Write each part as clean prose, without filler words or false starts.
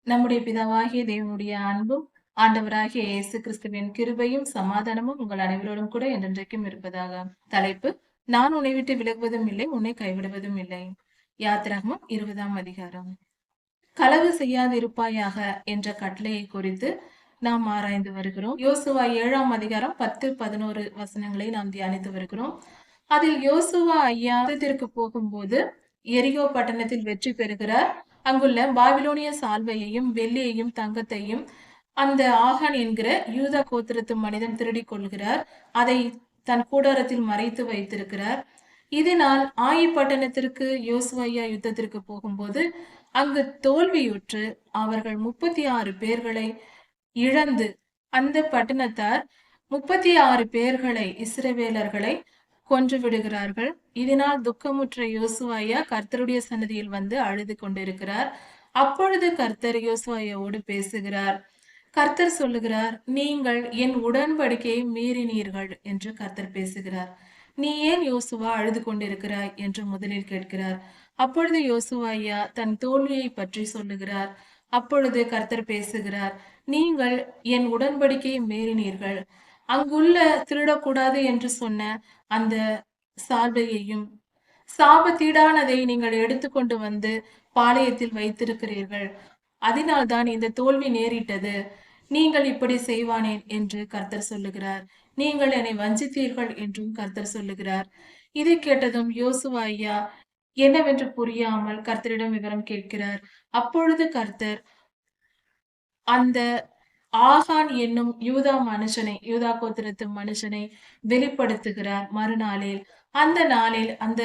நம்முடைய பிதாவாகிய தேவனுடைய அன்பும், ஆண்டவராகிய இயேசு கிறிஸ்துவின் கிருபையும், சமாதானமும் உங்கள் அனைவரோடும் கூட என்றென்றைக்கும் இருப்பதாக. தலைப்பு: நான் உன்னை விட்டு விலகுவதும் இல்லை, உன்னை கைவிடுவதும் இல்லை. யாத்திராகமம் 20ஆம் அதிகாரம். களவு செய்யாதிருப்பாயாக என்ற கட்டளையை குறித்து நாம் ஆராய்ந்து வருகிறோம். யோசுவா 7ஆம் அதிகாரம் 10, 11 வசனங்களை நாம் தியானித்து வருகிறோம். அதில் யோசுவா ஐயா யுத்தத்திற்கு போகும்போது எரிகோ பட்டணத்தில் வெற்றி பெறுகிறார். அங்குள்ள பாபிலோனிய சால்வையையும் வெள்ளியையும் தங்கத்தையும் அந்த ஆகான் என்கிற யூதா கோத்திரத்து மனிதன் திருடிக் கொள்கிறார். அதை தன் கூடாரத்தில் மறைத்து வைத்திருக்கிறார். இதனால் ஆயி பட்டணத்திற்கு யோசுவா ஐயா யுத்தத்திற்கு போகும்போது அங்கு தோல்வியுற்று அவர்கள் 36 பேர்களை இழந்து, அந்த பட்டணத்தார் 36 பேர்களை, இஸ்ரவேலர்களை கொன்று விடுகிறார்கள். இதனால் துக்கமுற்ற யோசுவா ஐயா கர்த்தருடைய சன்னதியில் வந்து அழுது கொண்டிருக்கிறார். அப்பொழுது கர்த்தர் யோசுவா ஐயாவோடு பேசுகிறார். கர்த்தர் சொல்லுகிறார், நீங்கள் என் உடன்படிக்கையை மீறினீர்கள் என்று கர்த்தர் பேசுகிறார். நீ ஏன் யோசுவா அழுது கொண்டிருக்கிறாய் என்று முதலில் கேட்கிறார். அப்பொழுது யோசுவா ஐயா தன் தோல்வியை பற்றி சொல்லுகிறார். அப்பொழுது கர்த்தர் பேசுகிறார், நீங்கள் என் உடன்படிக்கையை மீறினீர்கள். அங்குள்ள திருடக்கூடாது என்று சொன்ன அந்த சால்வையையும் சாபத்தீடானதை நீங்கள் எடுத்துக்கொண்டு வந்து பாளையத்தில் வைத்திருக்கிறீர்கள். அதனால்தான் இந்த தோல்வி நேரிட்டது. நீங்கள் இப்படி செய்வானேன் என்று கர்த்தர் சொல்லுகிறார். நீங்கள் என்னை வஞ்சித்தீர்கள் என்றும் கர்த்தர் சொல்லுகிறார். இதை கேட்டதும் யோசுவா ஐயா என்னவென்று புரியாமல் கர்த்தரிடம் விவரம் கேட்கிறார். அப்பொழுது கர்த்தர் அந்த ஆகான் என்னும் யூதா கோத்திரத்து மனுஷனை வெளிப்படுத்துகிறார். மறுநாளில், அந்த நாளில் அந்த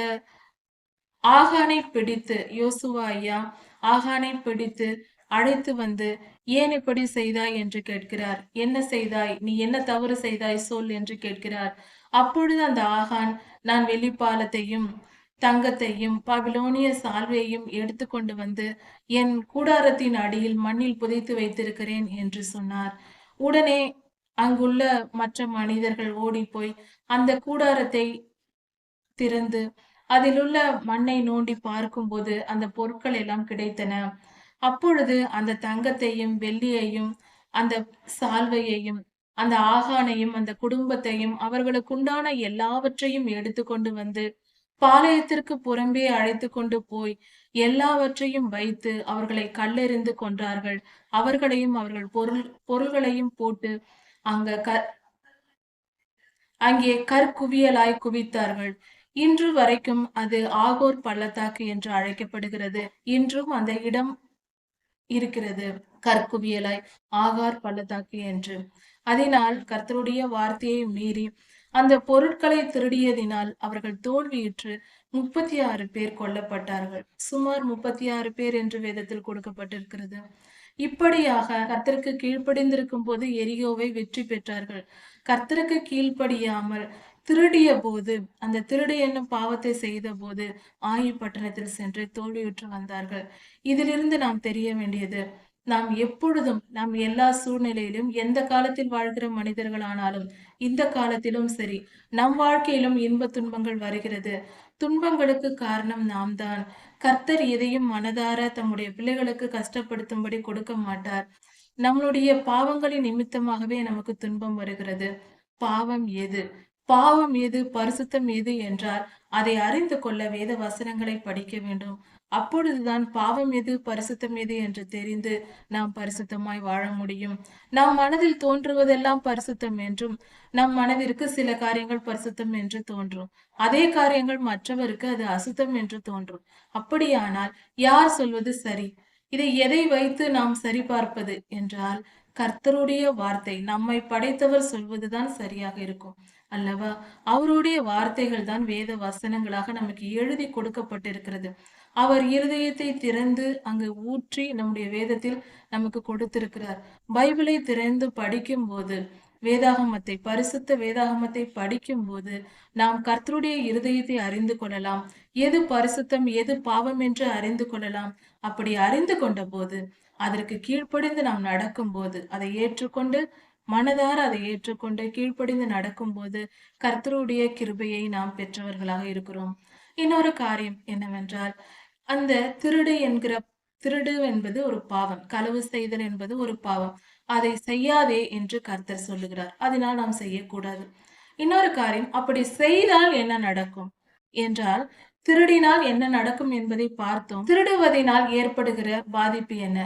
ஆகானை பிடித்து யோசுவா ஐயா ஆகானை பிடித்து அழைத்து வந்து, ஏன் இப்படி செய்தாய் என்று கேட்கிறார். என்ன செய்தாய்? நீ என்ன தவறு செய்தாய் சொல் என்று கேட்கிறார். அப்பொழுது அந்த ஆகான், நான் வெள்ளிப்பாலத்தையும் தங்கத்தையும் பாபிலோனிய சால்வையையும் எடுத்துக்கொண்டு வந்து என் கூடாரத்தின் அடியில் மண்ணில் புதைத்து வைத்திருக்கிறேன் என்று சொன்னார். உடனே அங்குள்ள மற்ற மனிதர்கள் ஓடி போய் அந்த கூடாரத்தை திறந்து அதிலுள்ள மண்ணை நோண்டி பார்க்கும்போது அந்த பொருட்கள் எல்லாம் கிடைத்தன. அப்பொழுது அந்த தங்கத்தையும் வெள்ளியையும் அந்த சால்வையையும் அந்த ஆகானையும் அந்த குடும்பத்தையும் அவர்களுக்குண்டான எல்லாவற்றையும் எடுத்துக்கொண்டு வந்து பாளையத்திற்கு புறம்பே அழைத்து கொண்டு போய் எல்லாவற்றையும் வைத்து அவர்களை கல்லெறிந்து கொன்றார்கள். அவர்களையும் அவர்கள் பொருள்களையும் போட்டு அங்கே கற்குவியலாய் குவித்தார்கள். இன்று வரைக்கும் அது ஆகோர் பள்ளத்தாக்கு என்று அழைக்கப்படுகிறது. இன்றும் அந்த இடம் இருக்கிறது, கற்குவியலாய் ஆகார் பள்ளத்தாக்கு என்று. அதனால் கர்த்தருடைய வார்த்தையை மீறி அந்த பொருட்களை திருடியதினால் அவர்கள் தோல்வியுற்று 36 பேர் கொல்லப்பட்டார்கள். சுமார் 36 பேர் என்று வேதத்தில் கொடுக்கப்பட்டிருக்கிறது. இப்படியாக கர்த்தருக்கு கீழ்ப்படிந்திருக்கும் போது எரிகோவை வெற்றி பெற்றார்கள். கர்த்தருக்கு கீழ்ப்படியாமல் திருடிய போது, அந்த திருடு என்னும் பாவத்தை செய்த போது ஆயி பட்டணத்தில் சென்று தோல்வியுற்று வந்தார்கள். இதிலிருந்து நாம் தெரிய வேண்டியது, நாம் எப்பொழுதும், நாம் எல்லா சூழ்நிலையிலும், எந்த காலத்தில் வாழ்கிற மனிதர்களானாலும் இந்த காலத்திலும் சரி, நம் வாழ்க்கையிலும் இன்ப துன்பங்கள் வருகிறது. துன்பங்களுக்கு காரணம் நாம் தான். கர்த்தர் எதையும் மனதார தம்முடைய பிள்ளைகளுக்கு கஷ்டப்படுத்தும்படி கொடுக்க மாட்டார். நம்மளுடைய பாவங்களின் நிமித்தமாகவே நமக்கு துன்பம் வருகிறது. பாவம் எது, பாவம் எது, பரிசுத்தம் எது என்றால் அதை அறிந்து கொள்ள வேத வசனங்களை படிக்க வேண்டும். அப்பொழுதுதான் பாவம் எது, பரிசுத்தம் எது என்று தெரிந்து நாம் பரிசுத்தமாய் வாழ முடியும். நம் மனதில் தோன்றுவதெல்லாம் பரிசுத்தம் என்றும், நம் மனதிற்கு சில காரியங்கள் பரிசுத்தம் என்று தோன்றும். அதே காரியங்கள் மற்றவருக்கு அது அசுத்தம் என்று தோன்றும். அப்படியானால் யார் சொல்வது சரி? இதை எதை வைத்து நாம் சரி பார்ப்பது என்றால், கர்த்தருடைய வார்த்தை, நம்மை படைத்தவர் சொல்வதுதான் சரியாக இருக்கும் அல்லவா? அவருடைய வார்த்தைகள் தான் வேத வசனங்களாக நமக்கு எழுதி கொடுக்கப்பட்டிருக்கிறது. அவர் இருதயத்தை திறந்து அங்கு ஊற்றி நம்முடைய வேதத்தில் நமக்கு கொடுத்திருக்கிறார். பைபிளை திறந்து படிக்கும் போது, வேதாகமத்தை, பரிசுத்த வேதாகமத்தை படிக்கும் போது நாம் கர்த்தருடைய இருதயத்தை அறிந்து கொள்ளலாம். எது பரிசுத்தம், எது பாவம் என்று அறிந்து கொள்ளலாம். அப்படி அறிந்து கொண்ட போது, அதற்கு கீழ்ப்படிந்து நாம் நடக்கும்போது, அதை ஏற்றுக்கொண்டு, மனதார அதை ஏற்றுக்கொண்டு கீழ்ப்படிந்து நடக்கும்போது கர்த்தருடைய கிருபையை நாம் பெற்றவர்களாக இருக்கிறோம். இன்னொரு காரியம் என்னவென்றால், அந்த திருடு என்பது ஒரு பாவம், களவு செய்தல் என்பது ஒரு பாவம். அதை செய்யாதே என்று கர்த்தர் சொல்லுகிறார். அதனால் நாம் செய்யக்கூடாது. இன்னொரு காரியம், அப்படி செய்தால் என்ன நடக்கும் என்றால், திருடினால் என்ன நடக்கும் என்பதை பார்த்தோம். திருடுவதினால் ஏற்படுகிற பாதிப்பு என்ன?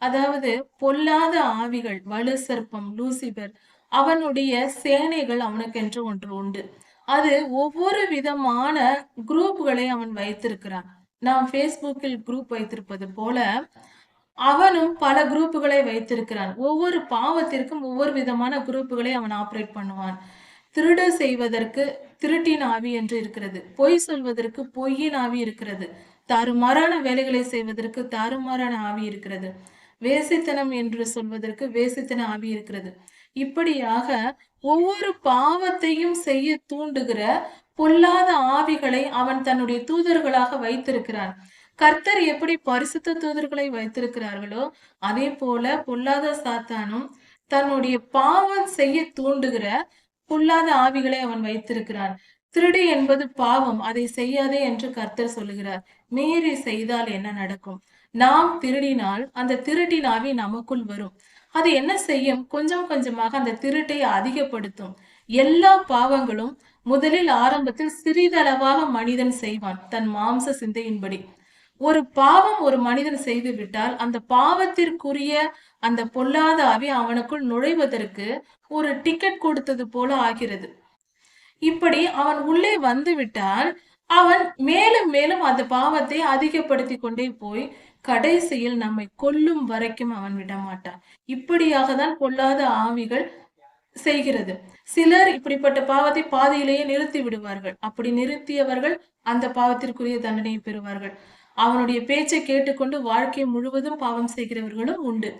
அதாவது பொல்லாத ஆவிகள், வலு சர்ப்பம், லூசிபர், அவனுடைய சேனைகள் அவனுக்கென்று ஒன்று உண்டு. அது ஒவ்வொரு விதமான குரூப்களை அவன் வைத்திருக்கிறான். நாம் Facebookல் குரூப் வைத்திருப்பது போல, அவனும் பல குரூப்புகளை வைத்திருக்கிறான். ஒவ்வொரு பாவத்திற்கும் ஒவ்வொரு விதமான குரூப்புகளை அவன் ஆப்பரேட் பண்ணுவான். திருடு செய்வதற்கு திருட்டின் ஆவி என்று இருக்கிறது. பொய் சொல்வதற்கு பொய்யின் ஆவி இருக்கிறது. தாறுமாறான வேலைகளை செய்வதற்கு தாறுமாறான ஆவி இருக்கிறது. வேசித்தனம் என்று சொல்வதற்கு வேசித்தன ஆவி இருக்கிறது. இப்படியாக ஒவ்வொரு பாவத்தையும் செய்ய தூண்டுகிற பொல்லாத ஆவிகளை அவன் தன்னுடைய தூதர்களாக வைத்திருக்கிறான். கர்த்தர் எப்படி பரிசுத்த தூதர்களை வைத்திருக்கிறார்களோ அதே போல பொல்லாத சாத்தானும் தன்னுடைய பாவம் செய்ய தூண்டுகிற பொல்லாத ஆவிகளை அவன் வைத்திருக்கிறான். திருடு என்பது பாவம், அதை செய்யாதே என்று கர்த்தர் சொல்லுகிறார். மீறி செய்தால் என்ன நடக்கும்? நாம் திருடினால் அந்த திருட்டின் ஆவி நமக்குள் வரும். அது என்ன செய்யும்? கொஞ்சம் கொஞ்சமாக அந்த திருட்டை அதிகப்படுத்தும். எல்லா பாவங்களும் முதலில் ஆரம்பத்தில் சிறிதளவாக மனிதன் செய்வான், தன் மாம்ச சிந்தையின்படி. ஒரு பாவம் ஒரு மனிதன் செய்து விட்டால் அந்த பாவத்திற்குரிய அந்த பொல்லாத ஆவி அவனுக்குள் நுழைவதற்கு ஒரு டிக்கெட் கொடுத்தது போல ஆகிறது. இப்படி அவன் உள்ளே வந்து விட்டால் அவன் மேலும் மேலும் அந்த பாவத்தை அதிகப்படுத்தி கொண்டே போய் கடைசியில் நம்மை கொல்லும் வரைக்கும் அவன் விடமாட்டான். இப்படியாக தான் பொல்லாத ஆவிகள் செய்கிறது. சிலர் இப்படிப்பட்ட பாவத்தை பாதியிலேயே நிறுத்தி விடுவார்கள். அப்படி நிறுத்தியவர்கள் அந்த பாவத்திற்குரிய தண்டனையை பெறுவார்கள். அவனுடைய பேச்சை கேட்டுக்கொண்டு வாழ்க்கை முழுவதும் பாவம் செய்கிறவர்களும் உண்டு.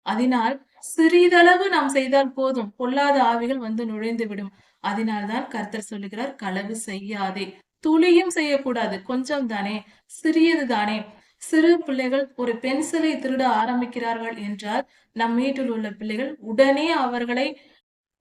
அதனால் சிறிதளவு நாம் செய்தால் போதும், பொல்லாத ஆவிகள் வந்து நுழைந்து விடும். அதனால்தான் கர்த்தர் சொல்லுகிறார், களவு செய்யாதே. துளியும் செய்யக்கூடாது, கொஞ்சம் தானே, சிறியது தானே. சிறு பிள்ளைகள் ஒரு பென்சிலை திருட ஆரம்பிக்கிறார்கள் என்றால் நம் வீட்டில் உள்ள பிள்ளைகள் உடனே அவர்களை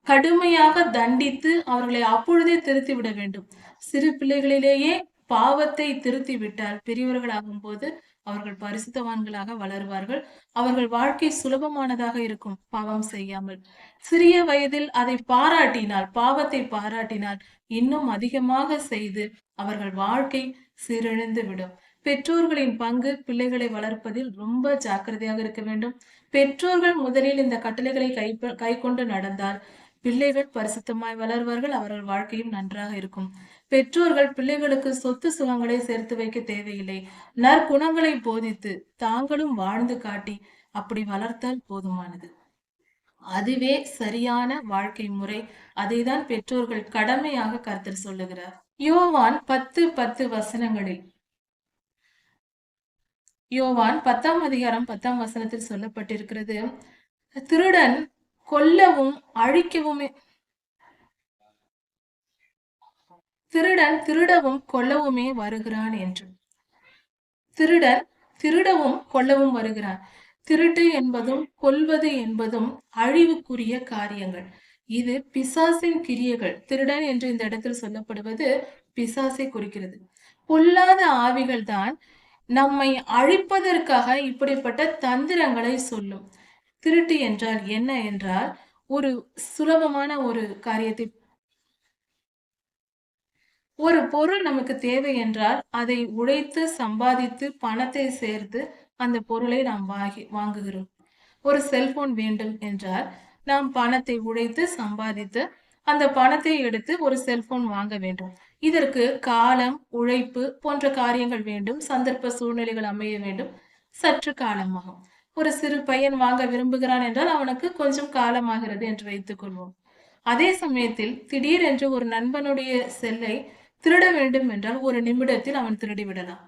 கடுமையாக தண்டித்து அவர்களை அப்பொழுதே திருத்தி விட வேண்டும். சிறு பிள்ளைகளிலேயே பாவத்தை திருத்தி விட்டால் பெரியவர்களாகும் போது அவர்கள் பரிசுத்தவான்களாக வளருவார்கள். அவர்கள் வாழ்க்கை சுலபமானதாக இருக்கும், பாவம் செய்யாமல். சிறிய வயதில் அதை பாராட்டினால், பாவத்தை பாராட்டினால் இன்னும் அதிகமாக செய்து அவர்கள் வாழ்க்கை சீரழிந்து விடும். பெற்றோர்களின் பங்கு பிள்ளைகளை வளர்ப்பதில் ரொம்ப ஜாக்கிரதையாக இருக்க வேண்டும். பெற்றோர்கள் முதலில் இந்த கட்டளைகளை கை கொண்டு நடந்தால் பிள்ளைகள் பரிசுத்தமாய் வளர்வார்கள், அவர்கள் வாழ்க்கையும் நன்றாக இருக்கும். பெற்றோர்கள் பிள்ளைகளுக்கு சொத்து சுகங்களை சேர்த்து வைக்க தேவையில்லை. நற்குணங்களை போதித்து தாங்களும் வாழ்ந்து காட்டி அப்படி வளர்த்தால் போதுமானது. அதுவே சரியான வாழ்க்கை முறை. அதைதான் பெற்றோர்கள் கடமையாக கர்த்தர் சொல்லுகிறார். யோவான் 10:10 வசனங்களில், யோவான் 10ஆம் அதிகாரம் 10ஆம் வசனத்தில் சொல்லப்பட்டிருக்கிறது, திருடன் கொல்லவும் அழிக்கவுமே, திருடன் திருடவும் கொல்லவுமே வருகிறான் என்று. திருடன் திருடவும் கொல்லவும் வருகிறான். திருட்டு என்பதும் கொல்வது என்பதும் அழிவுக்குரிய காரியங்கள். இது பிசாசின் கிரியைகள். திருடன் என்று இந்த இடத்தில் சொல்லப்படுவது பிசாசை குறிக்கிறது. பொல்லாத ஆவிகள் தான் நம்மை அழிப்பதற்காக இப்படிப்பட்ட தந்திரங்களை சொல்லும். திருட்டு என்றால் என்ன என்றால், ஒரு சுலபமான ஒரு காரியத்தை, ஒரு பொருள் நமக்கு தேவை என்றால் அதை உழைத்து சம்பாதித்து பணத்தை சேர்த்து அந்த பொருளை நாம் வாங்குகிறோம். ஒரு செல்போன் வேண்டும் என்றால் நாம் பணத்தை உழைத்து சம்பாதித்து அந்த பணத்தை எடுத்து ஒரு செல்போன் வாங்க வேண்டும். இதற்கு காலம், உழைப்பு போன்ற காரியங்கள் வேண்டும். சந்தர்ப்ப சூழ்நிலைகள் அமைய வேண்டும். சற்று காலமாகும். ஒரு சிறு பையன் வாங்க விரும்புகிறான் என்றால் அவனுக்கு கொஞ்சம் காலமாகிறது என்று வைத்துக் கொள்வோம். அதே சமயத்தில் திடீரென்று ஒரு நண்பனுடைய செல்லை திருட வேண்டும் என்றால் ஒரு நிமிடத்தில் அவன் திருடி விடலாம்.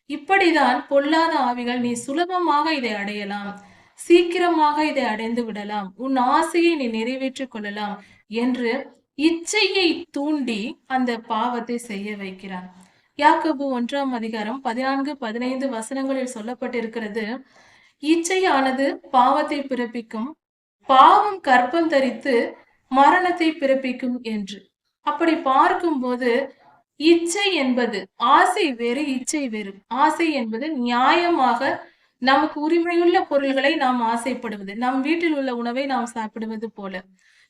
இப்படிதான் பொல்லாத ஆவிகள், நீ சுலபமாக இதை அடையலாம், சீக்கிரமாக இதை அடைந்து விடலாம், உன் ஆசையை நீ நிறைவேற்றிக் கொள்ளலாம் என்று இச்சையை தூண்டி அந்த பாவத்தை செய்ய வைக்கிறான். யாக்கோபு 1ஆம் அதிகாரம் 14-15 வசனங்களில் சொல்லப்பட்டிருக்கிறது, இச்சையானது பாவத்தை பிறப்பிக்கும், பாவம் கர்ப்பம் தரித்து மரணத்தை பிறப்பிக்கும் என்று. அப்படி பார்க்கும்போது இச்சை என்பது, ஆசை வேறு இச்சை வேறு. ஆசை என்பது நியாயமாக நமக்கு உரிமையுள்ள பொருள்களை நாம் ஆசைப்படுவது, நம் வீட்டில் உள்ள உணவை நாம் சாப்பிடுவது போல.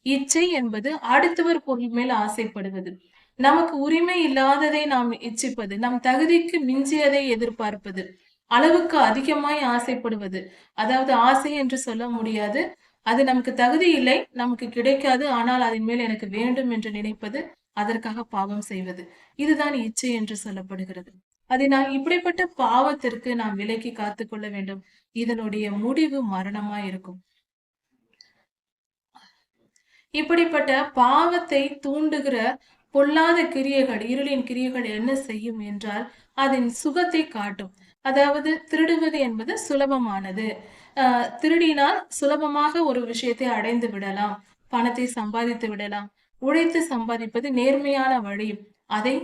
இச்சை என்பது அடுத்தவர் பொருள் மேல் ஆசைப்படுவது. நமக்கு உரிமை இல்லாததை நாம் இச்சிப்பது, நம் தகுதிக்கு மிஞ்சியதை எதிர்பார்ப்பது, அளவுக்கு அதிகமாய் ஆசைப்படுவது. அதாவது ஆசை என்று சொல்ல முடியாது. அது நமக்கு தகுதி இல்லை, நமக்கு கிடைக்காது. ஆனால் அதன் மேல் எனக்கு வேண்டும் என்று நினைப்பது, அதற்காக பாவம் செய்வது. இதுதான் இச்சை என்று சொல்லப்படுகிறது. அதனால் இப்படிப்பட்ட பாவத்திற்கு நாம் விலக்கி காத்துக்கொள்ள வேண்டும். இதனுடைய முடிவு மரணமாய் இருக்கும். இப்படிப்பட்ட பாவத்தை தூண்டுகிற பொல்லாத கிரியைகள், இருளின் கிரியைகள் என்ன செய்யும் என்றால், அதன் சுகத்தை காட்டும். அதாவது திருடுவது என்பது சுலபமானது. திருடினால் சுலபமாக ஒரு விஷயத்தை அடைந்து விடலாம், பணத்தை சம்பாதித்து விடலாம். உழைத்து சம்பாதிப்பது நேர்மையான வழி. அதை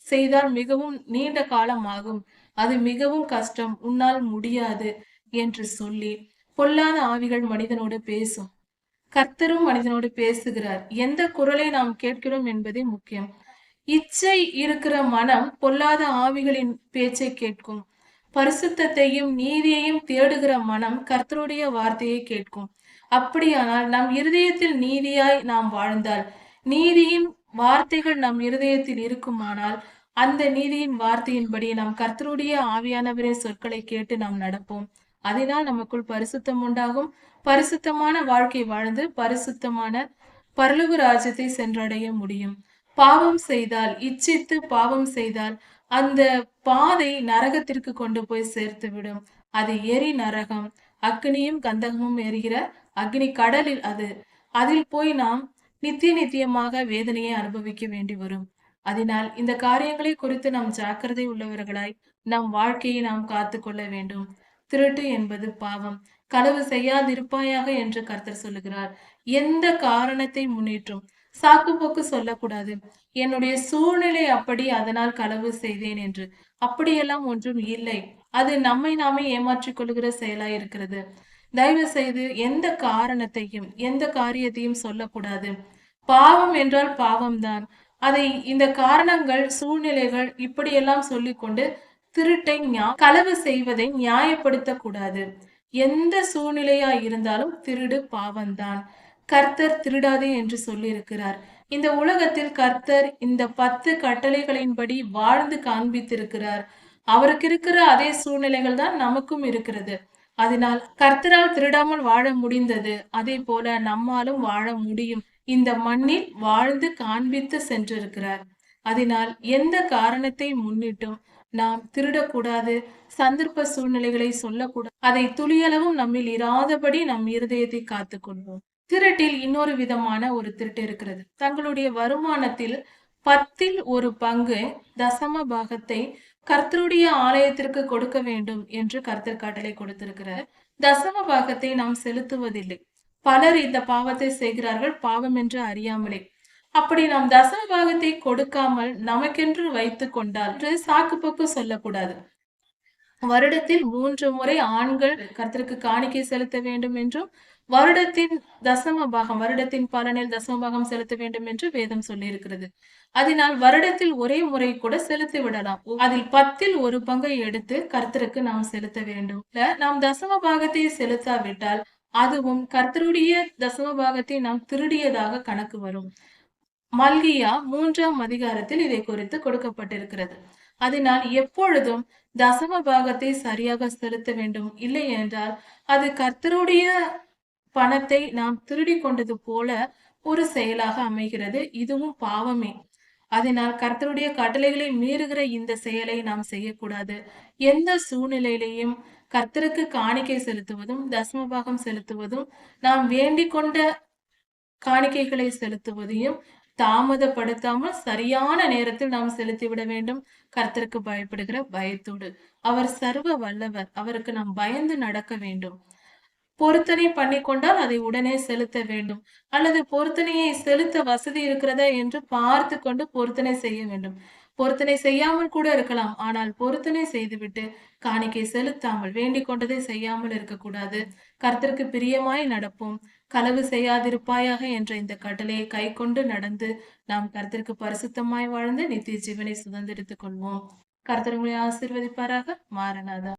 செய்தால் மிகவும் நீண்ட காலம் ஆகும், அது மிகவும் கஷ்டம், உன்னால் முடியாது என்று சொல்லி பொல்லாத ஆவிகள் மனிதனோடு பேசும். கர்த்தரும் மனிதனோடு பேசுகிறார். எந்த குரலை நாம் கேட்கிறோம் என்பதே முக்கியம். இச்சை இருக்கிற மனம் பொல்லாத ஆவிகளின் பேச்சை கேட்கும். பரிசுத்தத்தையும் நீதியையும் தேடுகிற மனம் கர்த்தருடைய வார்த்தையை கேட்கும். அப்படியானால் நம் இருதயத்தில் நீதியாய் நாம் வாழ்ந்தால், நீதியின் வார்த்தைகள் நம் இருதயத்தில் இருக்குமானால், அந்த நீதியின் வார்த்தையின்படி நாம் கர்த்தருடைய ஆவியானவரின் சொற்களை கேட்டு நாம் நடப்போம். அதனால் நமக்குள் பரிசுத்தம் உண்டாகும். பரிசுத்தமான வாழ்க்கை வாழ்ந்து பரிசுத்தமான பரலோக ராஜ்யத்தை சென்றடைய முடியும். பாவம் செய்தால், இச்சித்து பாவம் செய்தால், அந்த பாதை நரகத்திற்கு கொண்டு போய் சேர்த்து விடும். அது எரி நரகம், அக்னியும் கந்தகமும் எரிகிற அக்னி கடலில் அது. அதில் போய் நாம் நித்தியமாக வேதனையை அனுபவிக்க வேண்டி வரும். அதனால் இந்த காரியங்களை குறித்து நாம் ஜாக்கிரதை உள்ளவர்களாய் நம் வாழ்க்கையை நாம் காத்து கொள்ள வேண்டும். திருட்டு என்பது பாவம். களவு செய்யாதிருப்பாயாக என்று கர்த்தர் சொல்லுகிறார். எந்த காரணத்தை முன்னிட்டும் சாக்கு போக்கு சொல்லக்கூடாது. என்னுடைய சூழ்நிலை அப்படி, அதனால் களவு செய்தேன் என்று. அப்படியெல்லாம் ஒன்றும் இல்லை. அது நம்மை நாமே ஏமாற்றிக் கொள்ளுகிற செயலாய் இருக்கிறது. தயவு செய்து எந்த காரணத்தையும் எந்த காரியத்தையும் சொல்லக்கூடாது. பாவம் என்றால் பாவம்தான். அதை இந்த காரணங்கள், சூழ்நிலைகள் இப்படியெல்லாம் சொல்லிக்கொண்டு திருட்டை களவு செய்வதை நியாயப்படுத்த கூடாது. எந்த சூழ்நிலையா இருந்தாலும் திருடு பாவம்தான். கர்த்தர் திருடாதே என்று சொல்லியிருக்கிறார். இந்த உலகத்தில் கர்த்தர் இந்த 10 கட்டளைகளின்படி வாழ்ந்து காண்பித்திருக்கிறார். அவருக்கு இருக்கிற அதே சூழ்நிலைகள் தான் நமக்கும் இருக்கிறது. அதனால் கர்த்தரால் திருடாமல் வாழ முடிந்தது, அதே போல நம்மாலும் வாழ முடியும். இந்த மண்ணில் வாழ்ந்து காண்பித்து சென்றிருக்கிறார். அதனால் எந்த காரணத்தை முன்னிட்டும் நாம் திருடக்கூடாது, சந்தர்ப்ப சூழ்நிலைகளை சொல்லக்கூடாது. அதை துளியளவும் நம்மில் இராதபடி நம் இருதயத்தை காத்துக்கொள்வோம். திருட்டில் இன்னொரு விதமான ஒரு திருட்டு இருக்கிறது. தங்களுடைய வருமானத்தில் 10ல் 1 பங்கு தசம பாகத்தை கர்த்தருடைய ஆலயத்திற்கு கொடுக்க வேண்டும் என்று கர்த்தர் கட்டளை கொடுத்திருக்கிறார். தசம பாகத்தை நாம் செலுத்துவதில்லை. பலர் இந்த பாவத்தை செய்கிறார்கள், பாவம் என்று அறியாமலே. அப்படி நாம் தசம பாகத்தை கொடுக்காமல் நமக்கென்று வைத்துக் கொண்டால் சாக்கு போக்கு சொல்லக்கூடாது. வருடத்தில் 3 முறை ஆண்கள் கர்த்தருக்கு காணிக்கை செலுத்த வேண்டும் என்றும், வருடத்தின் தசம பாகம், வருடத்தின் பலனில் தசம பாகம் செலுத்த வேண்டும் என்று வேதம் சொல்லி இருக்கிறது. அதனால் வருடத்தில் ஒரே முறை கூட செலுத்தி விடலாம். அதில் 10ல் 1 பங்கை எடுத்து கர்த்தருக்கு நாம் செலுத்த வேண்டும். நாம் தசம பாகத்தை செலுத்தாவிட்டால் அதுவும் கர்த்தருடைய தசம பாகத்தை நாம் திருடியதாக கணக்கு வரும். மல்கியா 3ஆம் அதிகாரத்தில் இதை குறித்து கொடுக்கப்பட்டிருக்கிறது. அதனால் எப்பொழுதும் தசம பாகத்தை சரியாக செலுத்த வேண்டும். இல்லை என்றால் அது கர்த்தருடைய பணத்தை நாம் திருடி கொண்டது போல ஒரு செயலாக அமைகிறது. இதுவும் பாவமே. அதனால் கர்த்தருடைய கட்டளைகளை மீறுகிற இந்த செயலை நாம் செய்யக்கூடாது. எந்த சூழ்நிலையிலையும் கர்த்தருக்கு காணிக்கை செலுத்துவதும் தசமபாகம் செலுத்துவதும், நாம் வேண்டிக் கொண்ட காணிக்கைகளை செலுத்துவதையும் தாமதப்படுத்தாமல் சரியான நேரத்தில் நாம் செலுத்திவிட வேண்டும். கர்த்தருக்கு பயப்படுகிற பயத்தோடு. அவர் சர்வ வல்லவர். அவருக்கு நாம் பயந்து நடக்க வேண்டும். பொருத்தனை பண்ணி கொண்டால் அதை உடனே செலுத்த வேண்டும். அல்லது பொருத்தனையை செலுத்த வசதி இருக்கிறதா என்று பார்த்து கொண்டு பொருத்தனை செய்ய வேண்டும். பொருத்தனை செய்யாமல் கூட இருக்கலாம். ஆனால் பொருத்தனை செய்துவிட்டு காணிக்கை செலுத்தாமல், வேண்டிக் கொண்டதை செய்யாமல் இருக்கக்கூடாது. கர்த்தருக்கு பிரியமாய் நடப்போம். களவு செய்யாதிருப்பாயாக என்ற இந்த கட்டளையை கை கொண்டு நடந்து நாம் கர்த்தருக்கு பரிசுத்தமாய் வாழ்ந்து நித்திய ஜீவனை சுதந்திரித்துக் கொள்வோம். கர்த்தர் உங்களை ஆசீர்வதிப்பாராக. மாரநாதா.